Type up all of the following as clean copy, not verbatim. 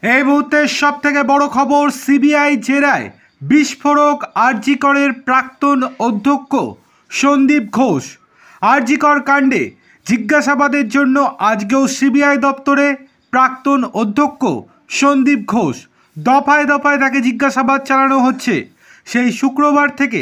এই মুহূর্তে সবথেকে বড় খবর, সিবিআই জেরায় বিস্ফোরক আরজি করের প্রাক্তন অধ্যক্ষ সন্দীপ ঘোষ। আরজি কর কাণ্ডে জিজ্ঞাসাবাদের জন্য আজকেও সিবিআই দপ্তরে প্রাক্তন অধ্যক্ষ সন্দীপ ঘোষ। দফায় দফায় তাকে জিজ্ঞাসাবাদ চালানো হচ্ছে। সেই শুক্রবার থেকে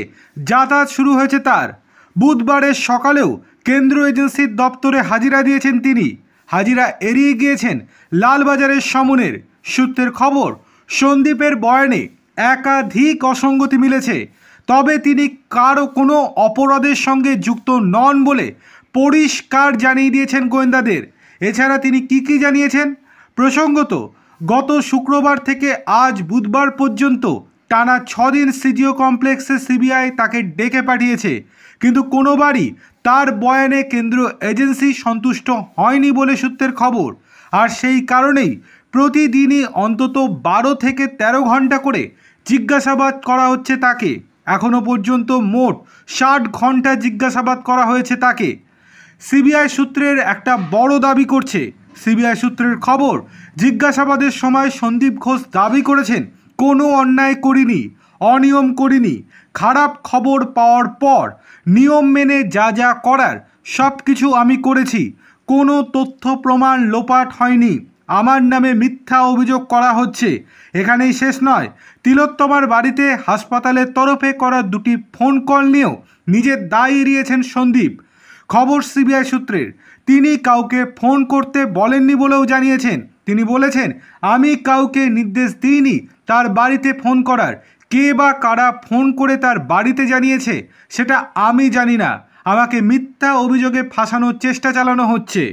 যাতায়াত শুরু হয়েছে তার। বুধবারের সকালেও কেন্দ্রীয় এজেন্সির দপ্তরে হাজিরা দিয়েছেন তিনি। হাজিরা এড়িয়ে গিয়েছেন লালবাজারের সমনের। সূত্রের খবর, সন্দীপের বয়ানে একাধিক অসঙ্গতি মিলেছে, তবে তিনি কারো কোনো অপরাধের সঙ্গে যুক্ত নন বলে পরিষ্কার জানিয়ে দিয়েছেন গোয়েন্দাদের। এছাড়া তিনি কি জানিয়েছেন? প্রসঙ্গত, গত শুক্রবার থেকে আজ বুধবার পর্যন্ত টানা 6 দিন সিজিও কমপ্লেক্সে সিবিআই তাকে ডেকে পাঠিয়েছে, কিন্তু কোনোবারই তার বয়ানে কেন্দ্রীয় এজেন্সি সন্তুষ্ট হয়নি বলে সূত্রের খবর। আর সেই কারণেই প্রতিদিনই অন্তত 12 থেকে 13 ঘন্টা করে জিজ্ঞাসাবাদ করা হচ্ছে তাকে। এখনও পর্যন্ত মোট 60 ঘন্টা জিজ্ঞাসাবাদ করা হয়েছে তাকে। সিবিআই সূত্রের একটা বড় দাবি করছে। সিবিআই সূত্রের খবর, জিজ্ঞাসাবাদের সময় সন্দীপ ঘোষ দাবি করেছেন কোনো অন্যায় করিনি, অনিয়ম করিনি। খারাপ খবর পাওয়ার পর নিয়ম মেনে যা করার সব কিছু আমি করেছি। কোনো তথ্য প্রমাণ লোপাট হয়নি। আমার নামে মিথ্যা অভিযোগ করা হচ্ছে। এখানেই শেষ নয়, তিলোত্তমার বাড়িতে হাসপাতালের তরফে করা 2টি ফোন কল নিয়েও নিজের দায় এড়িয়েছেন সন্দীপ। খবর সিবিআই সূত্রের, তিনি কাউকে ফোন করতে বলেননি বলেও জানিয়েছেন। তিনি বলেছেন, আমি কাউকে নির্দেশ দিইনি তার বাড়িতে ফোন করার। কে বা কারা ফোন করে তার বাড়িতে জানিয়েছে সেটা আমি জানি না। আমাকে মিথ্যা অভিযোগে ফাঁসানোর চেষ্টা চালানো হচ্ছে।